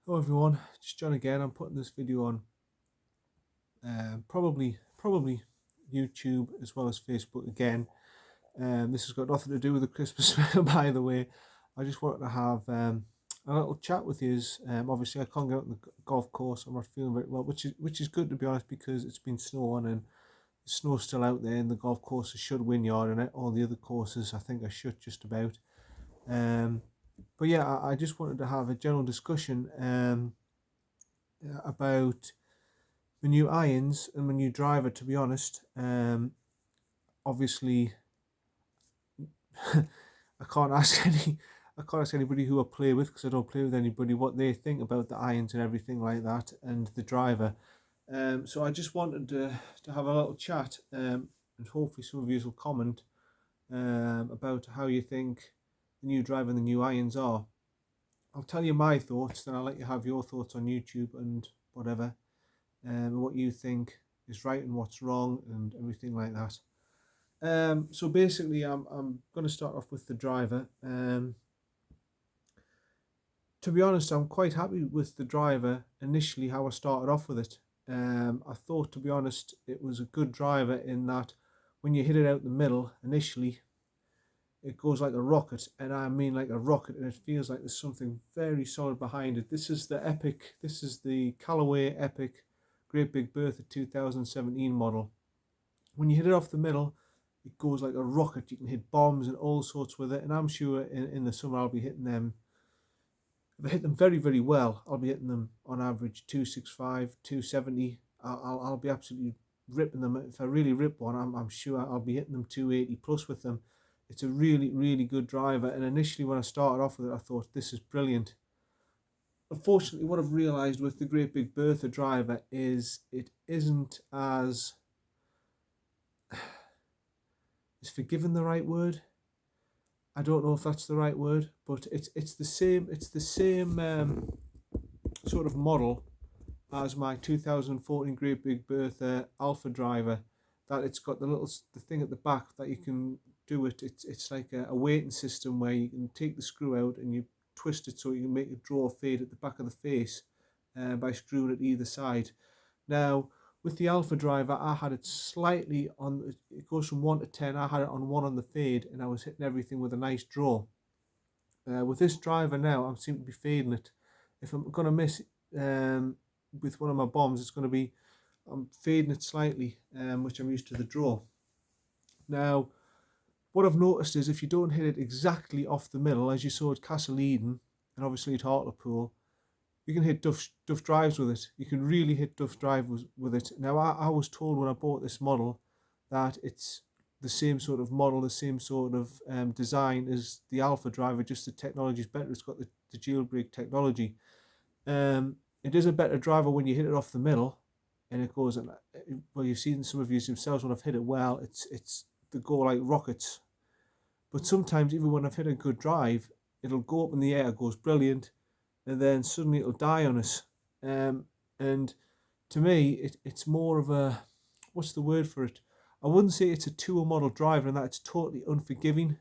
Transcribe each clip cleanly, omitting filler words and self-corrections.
Hello everyone, just John again. I'm putting this video on probably YouTube as well as Facebook again. This has got nothing to do with the Christmas special, by the way. I just wanted to have a little chat with you. Obviously, I can't get out on the golf course. I'm not feeling very well, which is good, to be honest, because it's been snowing and the snow's still out there. And the golf courses should win yard, and all the other courses I think I should just about. Um, but yeah, I just wanted to have a general discussion about the new irons and the new driver. To be honest, obviously, I can't ask anybody who I play with, because I don't play with anybody, what they think about the irons and everything like that, and the driver. So I just wanted to have a little chat, and hopefully some of you will comment about how you think the new driver and the new irons are. I'll tell you my thoughts, then I'll let you have your thoughts on YouTube and whatever, what you think is right and what's wrong and everything like that. So basically, I'm going to start off with the driver. To be honest, I'm quite happy with the driver initially, how I started off with it. I thought, to be honest, it was a good driver in that when you hit it out the middle initially, it goes like a rocket, and I mean like a rocket, and it feels like there's something very solid behind it. This is the Callaway Epic Great Big Bertha 2017 model. When you hit it off the middle, it goes like a rocket. You can hit bombs and all sorts with it, and I'm sure in the summer I'll be hitting them. If I hit them very, very well, I'll be hitting them on average 265, 270. I'll be absolutely ripping them. If I really rip one, I'm sure I'll be hitting them 280 plus with them. It's a really, really good driver, and initially when I started off with it, I thought, this is brilliant. Unfortunately, what I've realised with the Great Big Bertha driver is it isn't as... is forgiven the right word? I don't know if that's the right word, but it's the same sort of model as my 2014 Great Big Bertha Alpha driver. That it's got the thing at the back that you can do it. It's like a weighting system where you can take the screw out and you twist it so you can make it draw a fade at the back of the face by screwing it either side. Now, with the Alpha driver, I had it slightly on, it goes from 1 to 10, I had it on 1 on the fade, and I was hitting everything with a nice draw. With this driver now, I seem to be fading it. If I'm going to miss with one of my bombs, it's going to be, I'm fading it slightly, which I'm used to the draw. Now, what I've noticed is if you don't hit it exactly off the middle, as you saw at Castle Eden, and obviously at Hartlepool, you can hit duff drives with it. You can really hit duff drives with it. Now, I was told when I bought this model that it's the same sort of model, the same sort of design as the Alpha driver, just the technology is better. It's got the jailbreak technology. It is a better driver when you hit it off the middle, and it goes, and well, you've seen some of you themselves when I've hit it well, it's they go like rockets. But sometimes, even when I've hit a good drive, it'll go up in the air, goes brilliant, and then suddenly it'll die on us. And to me, it's more of a, what's the word for it? I wouldn't say it's a tour model driver and that it's totally unforgiving,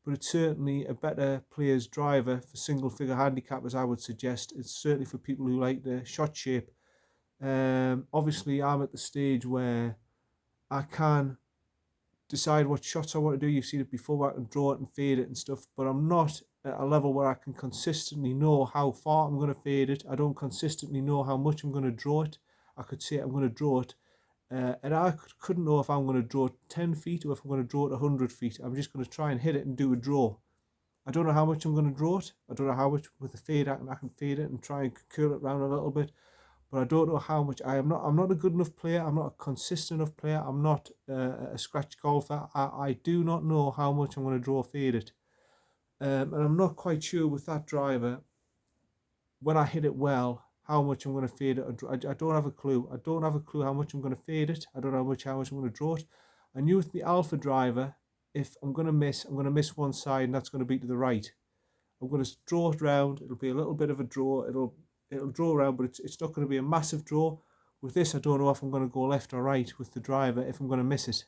but it's certainly a better player's driver for single figure handicappers, I would suggest. It's certainly for people who like the shot shape. Obviously, I'm at the stage where I can decide what shots I want to do. You've seen it before, where I can draw it and fade it and stuff, but I'm not at a level where I can consistently know how far I'm going to fade it. I don't consistently know how much I'm going to draw it. I could say I'm going to draw it, and I couldn't know if I'm going to draw 10 feet or if I'm going to draw it 100 feet. I'm just going to try and hit it and do a draw. I don't know how much I'm going to draw it. I don't know how much with the fade I can fade it and try and curl it around a little bit. But I don't know how much. I'm not a good enough player. I'm not a consistent enough player. I'm not a scratch golfer. I do not know how much I'm going to draw fade it. And I'm not quite sure with that driver, when I hit it well, how much I'm going to fade it. I don't have a clue. I don't have a clue how much I'm going to fade it. I don't know how much I'm going to draw it. I knew with the Alpha driver, if I'm going to miss one side, and that's going to be to the right. I'm going to draw it round. It'll be a little bit of a draw. It'll draw around, but it's not going to be a massive draw. With this, I don't know if I'm going to go left or right with the driver, if I'm going to miss it.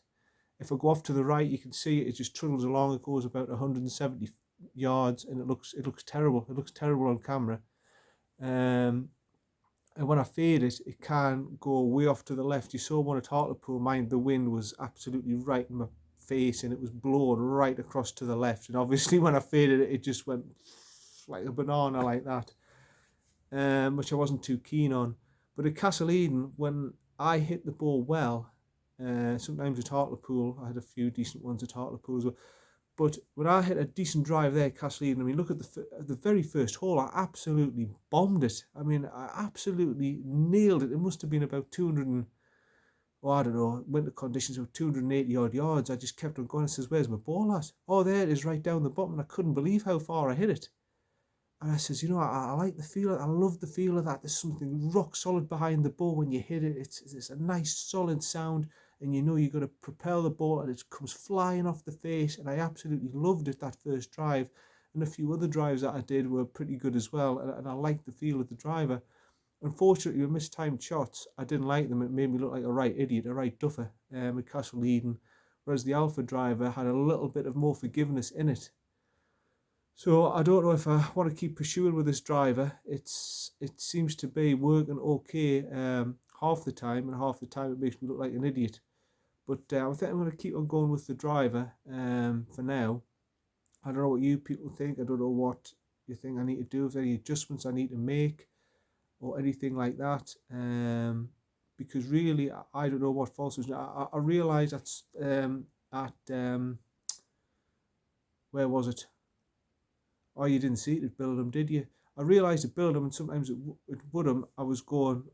If I go off to the right, you can see it just trundles along. It goes about 170 yards, and it looks terrible. It looks terrible on camera. And when I fade it, it can go way off to the left. You saw one at Hartlepool, mine, the wind was absolutely right in my face and it was blowing right across to the left. And obviously when I faded it, it just went like a banana like that, which I wasn't too keen on. But at Castle Eden, when I hit the ball well, sometimes at Hartlepool, I had a few decent ones at Hartlepool as well. But when I hit a decent drive there at Castle Eden, I mean, look at the very first hole, I absolutely bombed it. I mean, I absolutely nailed it. It must have been about 200 and, well, I don't know, winter conditions of 280 odd yards. I just kept on going. I says, where's my ball at? Oh, there it is, right down the bottom. And I couldn't believe how far I hit it. And I says, you know, I like the feel. I love the feel of that. There's something rock solid behind the ball when you hit it. It's a nice solid sound. And you know you're going to propel the ball and it comes flying off the face. And I absolutely loved it, that first drive. And a few other drives that I did were pretty good as well. And I liked the feel of the driver. Unfortunately, with mistimed shots, I didn't like them. It made me look like a right idiot, a right duffer at Castle Eden. Whereas the Alpha driver had a little bit of more forgiveness in it. So I don't know if I want to keep pursuing with this driver. It seems to be working okay half the time, and half the time it makes me look like an idiot. But I think I'm going to keep on going with the driver for now. I don't know what you people think. I don't know what you think I need to do, if there are any adjustments I need to make or anything like that. Because really, I don't know what false was. I realised that's where was it? Oh, you didn't see it at Billham, did you? I realised at Billham, and sometimes at Woodham, I was going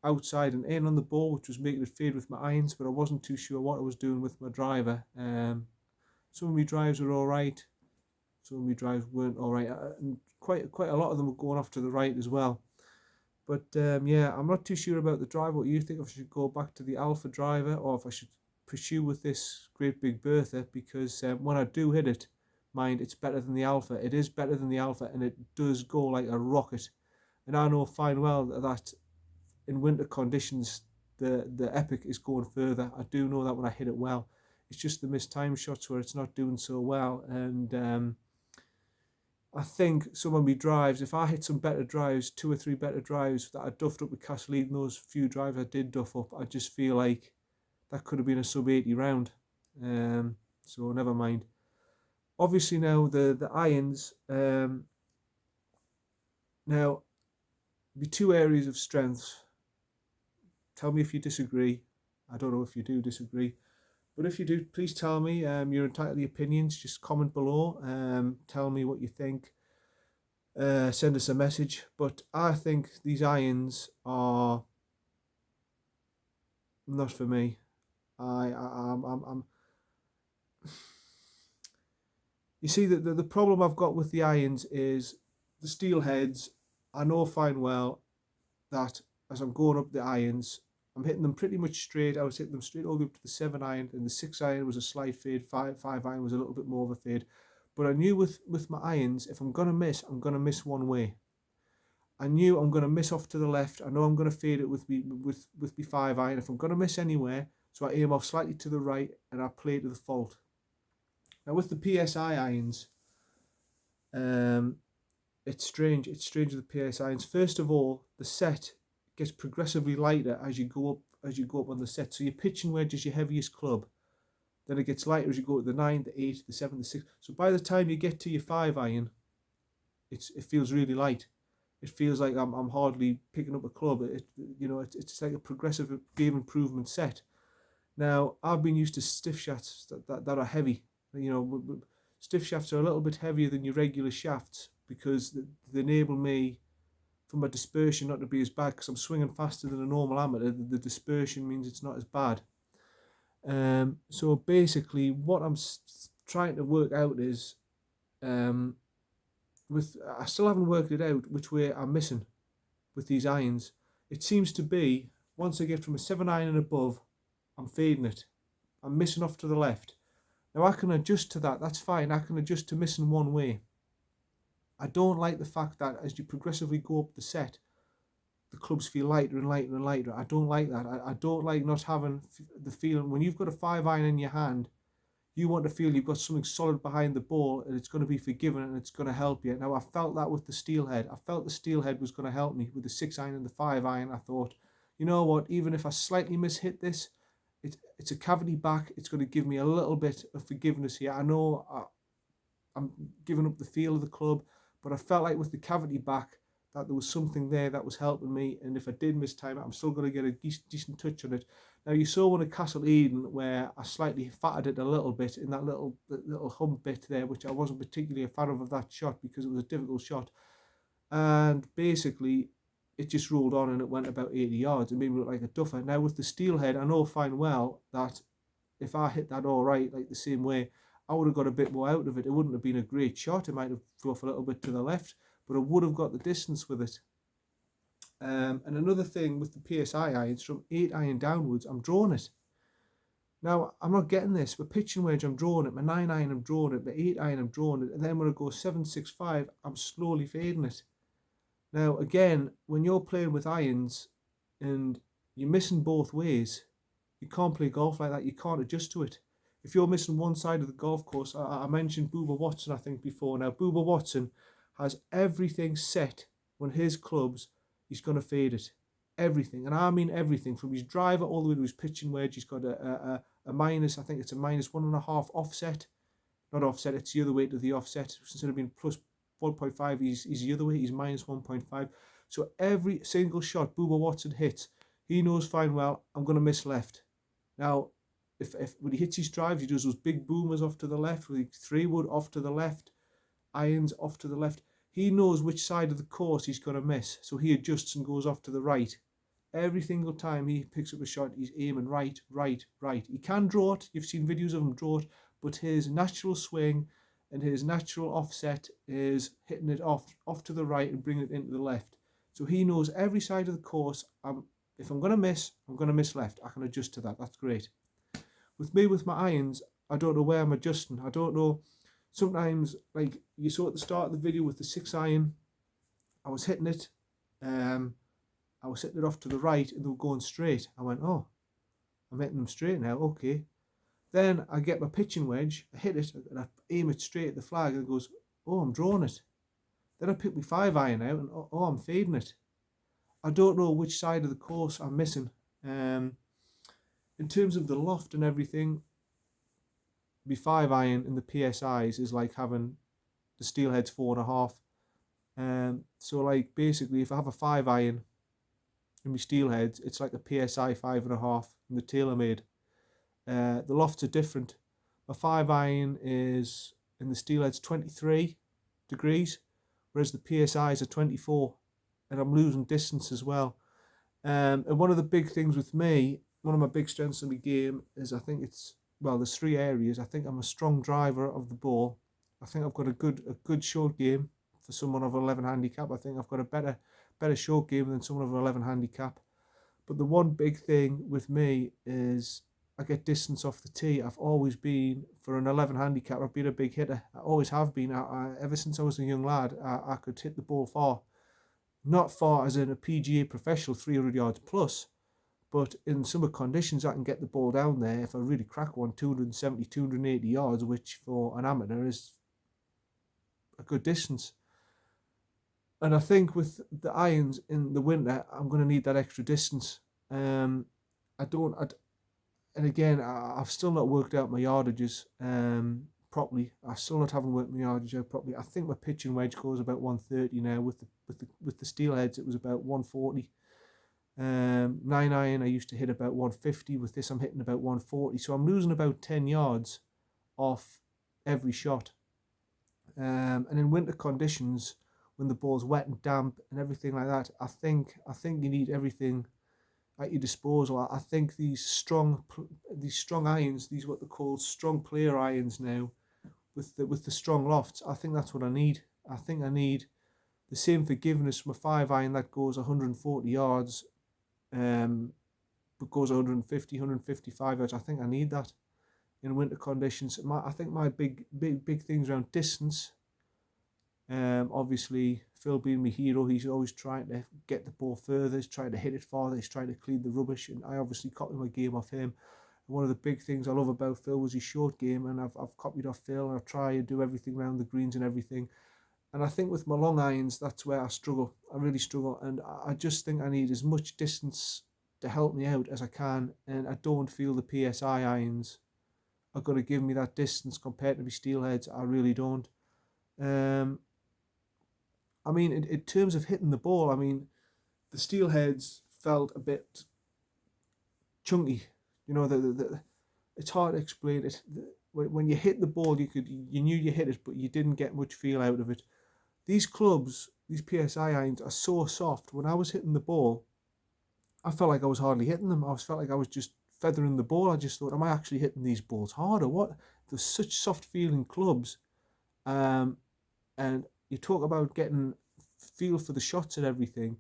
outside and in on the ball, which was making it fade with my irons, but I wasn't too sure what I was doing with my driver. Some of my drives were all right, some of my drives weren't all right, and quite a lot of them were going off to the right as well. But yeah, I'm not too sure about the driver. What you think? If I should go back to the Alpha driver, or if I should pursue with this Great Big Bertha, because when I do hit it, mind, it's better than the Alpha. It is better than the Alpha, and it does go like a rocket. And I know fine well that in winter conditions, the Epic is going further. I do know that when I hit it well. It's just the missed time shots where it's not doing so well. And I think some of my drives, if I hit some better drives, 2 or 3 better drives that I duffed up with Castle Eden, those few drives I did duff up, I just feel like that could have been a sub 80 round. So never mind. Obviously now the irons, now be 2 areas of strength. Tell me if you disagree. I don't know if you do disagree, but if you do, please tell me. You're entitled to the opinions. Just comment below. Tell me what you think. Send us a message. But I think these irons are not for me. I'm You see, the problem I've got with the irons is the steel heads. I know fine well that as I'm going up the irons, I'm hitting them pretty much straight. I was hitting them straight all the way up to the 7 iron, and the 6 iron was a slight fade, 5 iron was a little bit more of a fade. But I knew with my irons, if I'm going to miss one way. I knew I'm going to miss off to the left. I know I'm going to fade it with me 5 iron. If I'm going to miss anywhere, so I aim off slightly to the right and I play to the fault. Now with the PSI irons, it's strange. It's strange with the PSI irons. First of all, the set gets progressively lighter as you go up on the set. So your pitching wedge is your heaviest club. Then it gets lighter as you go to the 9, the 8, the 7, the 6. So by the time you get to your 5 iron, it feels really light. It feels like I'm hardly picking up a club. It's like a progressive game improvement set. Now I've been used to stiff shafts that are heavy. Stiff shafts are a little bit heavier than your regular shafts because they enable me for my dispersion not to be as bad, because I'm swinging faster than a normal amateur. The dispersion means it's not as bad. So basically what I'm trying to work out is, I still haven't worked it out which way I'm missing with these irons. It seems to be, once I get from a 7 iron and above, I'm fading it. I'm missing off to the left. Now I can adjust to that, that's fine. I can adjust to missing one way. I don't like the fact that as you progressively go up the set, the clubs feel lighter and lighter and lighter. I don't like that. I don't like not having the feeling when you've got a 5 iron in your hand, You want to feel you've got something solid behind the ball and it's going to be forgiving and it's going to help you. Now, I felt that with the steelhead. I felt the steelhead was going to help me with the 6-iron and the 5-iron. I thought, you know what, even if I slightly mishit this, it's a cavity back. It's going to give me a little bit of forgiveness here. I know I'm giving up the feel of the club, but I felt like with the cavity back that there was something there that was helping me, and if I did miss time, I'm still going to get a decent touch on it. Now, you saw one at Castle Eden where I slightly fatted it a little bit in that little hump bit there, which I wasn't particularly a fan of that shot because it was a difficult shot. And basically, it just rolled on and it went about 80 yards. It made me look like a duffer. Now, with the steelhead, I know fine well that if I hit that all right, like the same way, I would have got a bit more out of it. It wouldn't have been a great shot. It might have flew off a little bit to the left, but I would have got the distance with it. And another thing with the PSI irons, from 8-iron downwards, I'm drawing it. Now, I'm not getting this. With pitching wedge, I'm drawing it. My 9-iron, I'm drawing it. My 8-iron, I'm drawing it. And then when I go 7-6-5, I'm slowly fading it. Now, again, when you're playing with irons and you're missing both ways, you can't play golf like that. You can't adjust to it. If you're missing one side of the golf course, I mentioned Bubba Watson, I think, before. Now, Bubba Watson has everything set when his clubs, he's going to fade it. Everything. And I mean everything. From his driver all the way to his pitching wedge, he's got a minus, I think it's a minus 1.5 offset. Not offset, it's the other way to the offset. Instead of being plus 1.5, he's the other way, he's minus 1.5. So every single shot Bubba Watson hits, he knows fine well, I'm going to miss left. Now, if when he hits his drives, he does those big boomers off to the left, with 3-wood off to the left, irons off to the left. He knows which side of the course he's going to miss, so he adjusts and goes off to the right. Every single time he picks up a shot, he's aiming right, right, right. He can draw it. You've seen videos of him draw it, but his natural swing and his natural offset is hitting it off to the right and bringing it into the left. So he knows every side of the course. If I'm going to miss, I'm going to miss left. I can adjust to that. That's great. With me, with my irons, I don't know where I'm adjusting. I don't know. Sometimes, like you saw at the start of the video with the 6-iron, I was hitting it. I was hitting it off to the right and they were going straight. I went, oh, I'm hitting them straight now. Okay. Then I get my pitching wedge, I hit it, and I aim it straight at the flag, and it goes, oh, I'm drawing it. Then I pick my 5-iron out, and oh, I'm fading it. I don't know which side of the course I'm missing. In terms of the loft and everything, my 5-iron in the PSIs is like having the steelhead's 4.5. So like basically, if I have a 5-iron in my steelheads, it's like the PSI 5.5 in the TaylorMade. The lofts are different. My 5-iron is in the steelheads 23 degrees, whereas the PSIs are 24, and I'm losing distance as well. And one of the big things with me, one of my big strengths in the game is, I think there's 3 areas. I think I'm a strong driver of the ball. I think I've got a good short game for someone of 11 handicap. I think I've got a better short game than someone of 11 handicap. But the one big thing with me is I get distance off the tee. I've always been, for an 11 handicap, I've been a big hitter. I always have been. Ever since I was a young lad, I could hit the ball far. Not far as in a PGA professional, 300 yards plus, but in summer conditions, I can get the ball down there if I really crack one, 270, 280 yards, which for an amateur is a good distance. And I think with the irons in the winter, I'm going to need that extra distance. And again, I've still not worked out my yardages properly. I still not haven't worked my yardage out properly. I think my pitching wedge goes about 130 now. With the steelheads, it was about 140. 9-iron, I used to hit about 150. With this, I'm hitting about 140. So I'm losing about 10 yards off every shot. And in winter conditions, when the ball's wet and damp and everything like that, I think you need everything at your disposal. I think these strong irons, these what they're called strong player irons now, with the strong lofts, I think that's what I need. I think I need the same forgiveness from a 5-iron that goes 140 yards, but goes 150, 155 yards. I think I need that in winter conditions. I think my big things around distance. Obviously, Phil being my hero, he's always trying to get the ball further, he's trying to hit it farther, he's trying to clean the rubbish, and I obviously copy my game off him. One of the big things I love about Phil was his short game, and I've copied off Phil, and I try and do everything around the greens and everything. And I think with my long irons, that's where I struggle. I really struggle, and I just think I need as much distance to help me out as I can, and I don't feel the PSI irons are going to give me that distance compared to my steelheads. I really don't. I mean, in terms of hitting the ball, I mean, the steelheads felt a bit chunky. You know, it's hard to explain it. When you hit the ball, you knew you hit it, but you didn't get much feel out of it. These clubs, these PSI irons, are so soft. When I was hitting the ball, I felt like I was hardly hitting them. Felt like I was just feathering the ball. I just thought, am I actually hitting these balls hard or what? There's such soft feeling clubs. And you talk about getting feel for the shots and everything.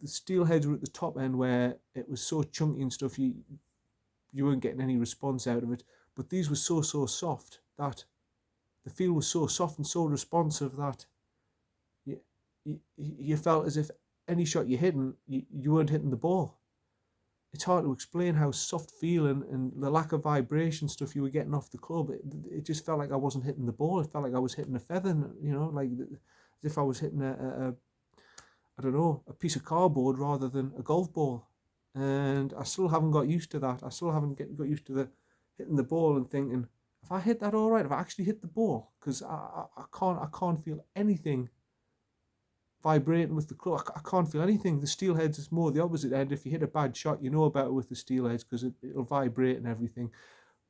The steelheads were at the top end where it was so chunky and stuff, you weren't getting any response out of it. But these were so soft that the feel was so soft and so responsive that you felt as if any shot you're hitting, you weren't hitting the ball. It's hard to explain how soft feeling and the lack of vibration stuff you were getting off the club. It just felt like I wasn't hitting the ball. It felt like I was hitting a feather, you know, like as if I was hitting a piece of cardboard rather than a golf ball. And I still haven't got used to that. I still haven't got used to the hitting the ball and thinking, have I hit that all right? Have I actually hit the ball? Because I can't feel anything vibrating with the club. I can't feel anything. The steelheads is more the opposite end. If you hit a bad shot, you know about it with the steelheads because it'll vibrate and everything.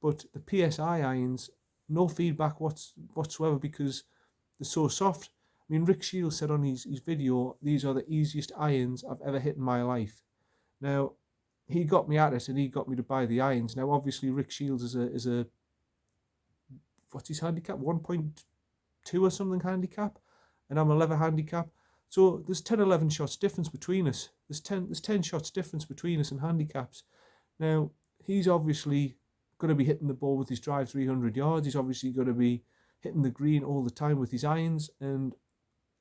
But the PSI irons, no feedback whatsoever because they're so soft. I mean, Rick Shields said on his video, these are the easiest irons I've ever hit in my life. Now, he got me at it and he got me to buy the irons. Now, obviously, Rick Shields is a what's his handicap? 1.2 or something handicap, and I'm 11 handicap. So there's 10, 11 shots difference between us. There's 10 shots difference between us in handicaps. Now, he's obviously going to be hitting the ball with his drive 300 yards. He's obviously going to be hitting the green all the time with his irons, and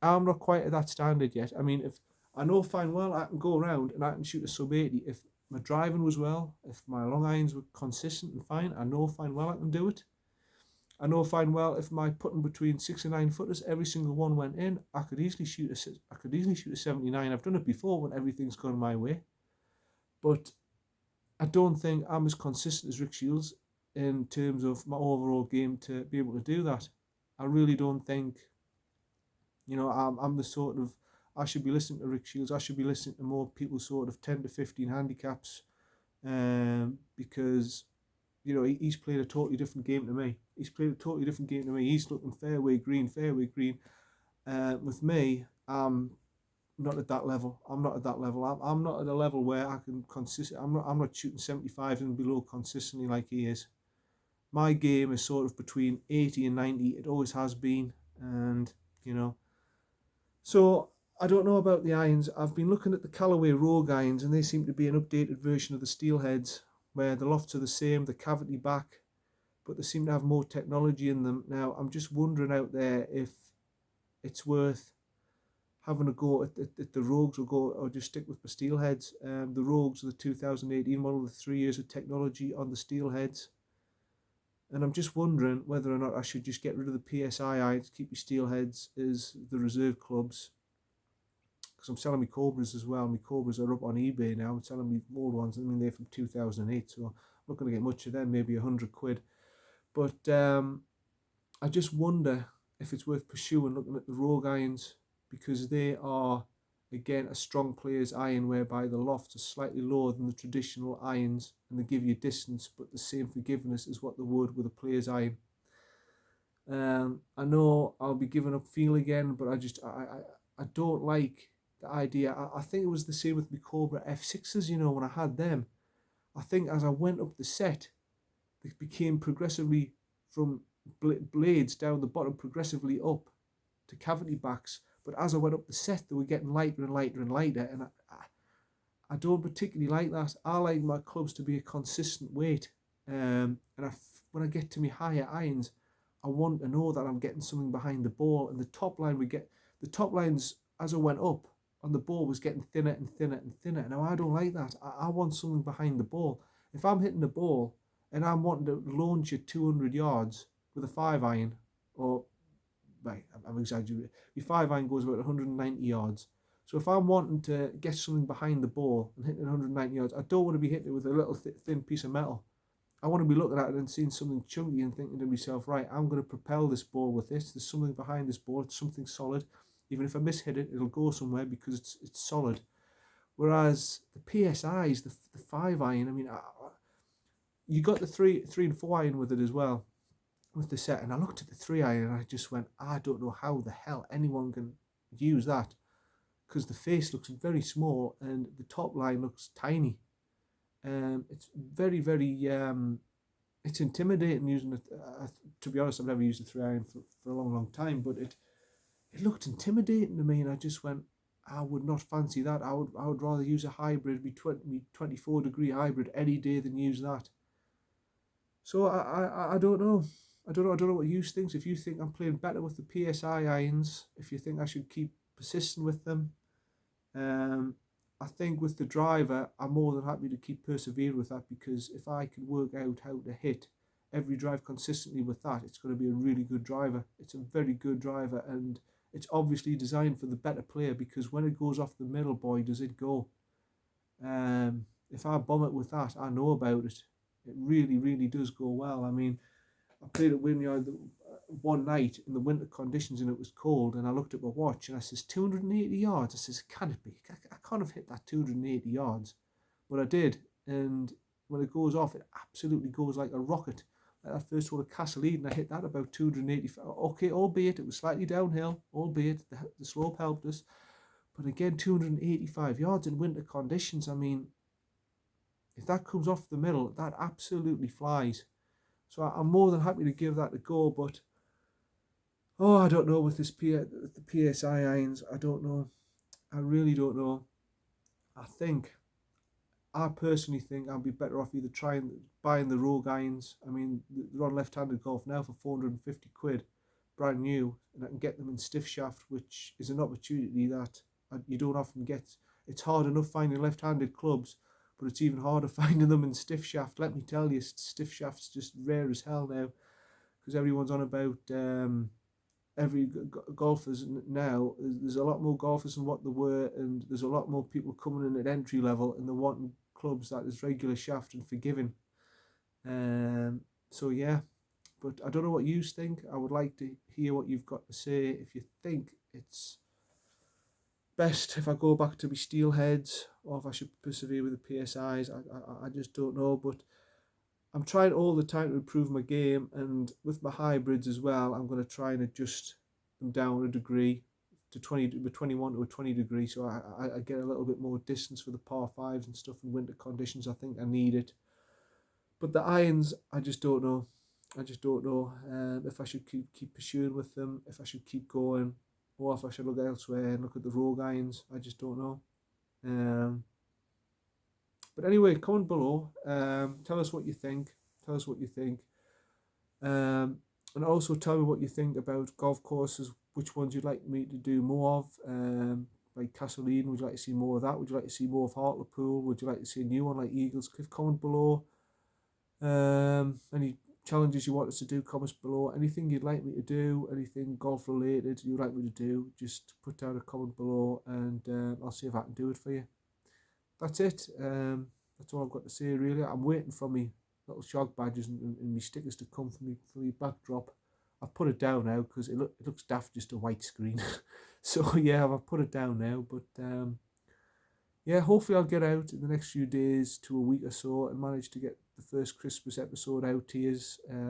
I'm not quite at that standard yet. I mean, if I know fine well I can go around and I can shoot a sub 80. If my driving was well, if my long irons were consistent and fine, I know fine well I can do it. I know fine well if my putting between 6 and 9 footers, every single one went in, I could easily shoot a 79. I've done it before when everything's gone my way. But I don't think I'm as consistent as Rick Shields in terms of my overall game to be able to do that. I really don't think, you know, I'm the sort of, I should be listening to Rick Shields. I should be listening to more people sort of 10 to 15 handicaps because, you know, he's played a totally different game to me. He's looking fairway green. With me, I'm not at that level. I'm not at a level where I can I'm not shooting 75 and below consistently like he is. My game is sort of between 80 and 90. It always has been, and you know. So I don't know about the irons. I've been looking at the Callaway Rogue irons, and they seem to be an updated version of the Steelheads, where the lofts are the same, the cavity back, but they seem to have more technology in them. Now, I'm just wondering out there if it's worth having a go at the Rogues or just stick with the Steelheads. The Rogues are the 2018 model, the 3 years of technology on the Steelheads. And I'm just wondering whether or not I should just get rid of the PSI irons, keep your Steelheads as the reserve clubs. Because I'm selling me Cobras as well. My Cobras are up on eBay now. I'm selling me old ones. I mean, they're from 2008, so I'm not going to get much of them, maybe £100. But I just wonder if it's worth pursuing looking at the Rogue irons, because they are, again, a strong player's iron whereby the lofts are slightly lower than the traditional irons and they give you distance but the same forgiveness as what they would with a player's iron. I know I'll be giving up feel again, but I don't like the idea. I think it was the same with my Cobra F6s, you know, when I had them. I think as I went up the set, they became progressively from blades down the bottom, progressively up to cavity backs. But as I went up the set, they were getting lighter and lighter and lighter. And I don't particularly like that. I like my clubs to be a consistent weight. When I get to my higher irons, I want to know that I'm getting something behind the ball. And the top lines, as I went up on the ball, was getting thinner and thinner and thinner. Now, I don't like that. I want something behind the ball. If I'm hitting the ball and I'm wanting to launch it 200 yards with a 5-iron, or, right, I'm exaggerating. Your 5-iron goes about 190 yards. So if I'm wanting to get something behind the ball and hitting 190 yards, I don't want to be hitting it with a little thin piece of metal. I want to be looking at it and seeing something chunky and thinking to myself, right, I'm going to propel this ball with this. There's something behind this ball. It's something solid. Even if I mishit it, it'll go somewhere because it's solid. Whereas the PSIs, the 5-iron, I mean, you got the 3 and 4-iron with it as well, with the set. And I looked at the 3-iron and I just went, I don't know how the hell anyone can use that, because the face looks very small and the top line looks tiny. It's very, very, it's intimidating using it. To be honest, I've never used a 3-iron for a long, long time, but it looked intimidating to me, and I just went, I would not fancy that. I would rather use a hybrid, 24-degree hybrid any day than use that. So I don't know. I don't know what you think. If you think I'm playing better with the PSI irons, if you think I should keep persisting with them, I think with the driver, I'm more than happy to keep persevering with that, because if I can work out how to hit every drive consistently with that, it's going to be a really good driver. It's a very good driver, and it's obviously designed for the better player, because when it goes off the middle, boy, does it go. If I bomb it with that, I know about it. It really, really does go well. I mean, I played at Wynyard one night in the winter conditions and it was cold, and I looked at my watch and I says 280 yards. I says, can it be? I can't have hit that 280 yards. But I did, and when it goes off, it absolutely goes like a rocket. Like that first one at Castle Eden, I hit that about 285. Okay, albeit it was slightly downhill, albeit the slope helped us. But again, 285 yards in winter conditions, I mean, if that comes off the middle, that absolutely flies. So I'm more than happy to give that a go, but I don't know with the PSI irons. I don't know. I really don't know. I personally think I'd be better off either buying the Rogue irons. I mean, they're on left-handed golf now for 450 quid, brand new, and I can get them in stiff shaft, which is an opportunity that you don't often get. It's hard enough finding left-handed clubs, but it's even harder finding them in stiff shaft. Let me tell you, stiff shaft's just rare as hell now, because everyone's on about golfers now. There's a lot more golfers than what there were, and there's a lot more people coming in at entry level, and they're wanting clubs that is regular shaft and forgiving. So yeah, but I don't know what you think. I would like to hear what you've got to say. If you think it's best if I go back to my steelheads, or if I should persevere with the PSIs, I just don't know. But I'm trying all the time to improve my game, and with my hybrids as well, I'm going to try and adjust them down a degree to 21 to a 20 degree, so I get a little bit more distance for the par 5s and stuff in winter conditions. I think I need it. But the irons, I just don't know. If I should keep pursuing with them, if I should keep going, or if I should look elsewhere and look at the Rogue irons. I just don't know. But anyway, comment below. Tell us what you think. And also tell me what you think about golf courses, which ones you'd like me to do more of. Like Castle Eden, would you like to see more of that? Would you like to see more of Hartlepool? Would you like to see a new one like Eagles Cliff? Comment below. Any challenges you want us to do, comments below. Anything you'd like me to do, anything golf related you'd like me to do, just put down a comment below, and I'll see if I can do it for you. That's it. That's all I've got to say really. I'm waiting for me little shog badges and me stickers to come for me backdrop. I've put it down now because it looks daft, just a white screen. So yeah, I've put it down now, but yeah, hopefully I'll get out in the next few days to a week or so and manage to get the first Christmas episode out to you.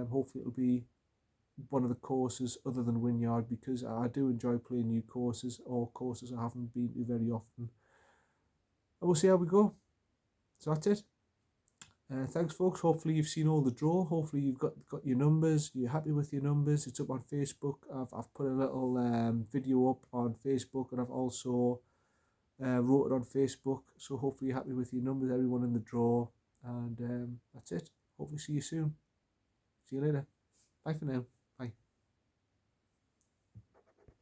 Hopefully it'll be one of the courses other than Wynyard, because I do enjoy playing new courses, or courses I haven't been to very often. And we'll see how we go. So that's it. Thanks folks. Hopefully you've seen all the draw. Hopefully you've got your numbers. You're happy with your numbers. It's up on Facebook. I've put a little video up on Facebook, and I've also wrote it on Facebook. So hopefully you're happy with your numbers, everyone in the draw. And that's it. Hopefully see you soon. See you later. Bye for now.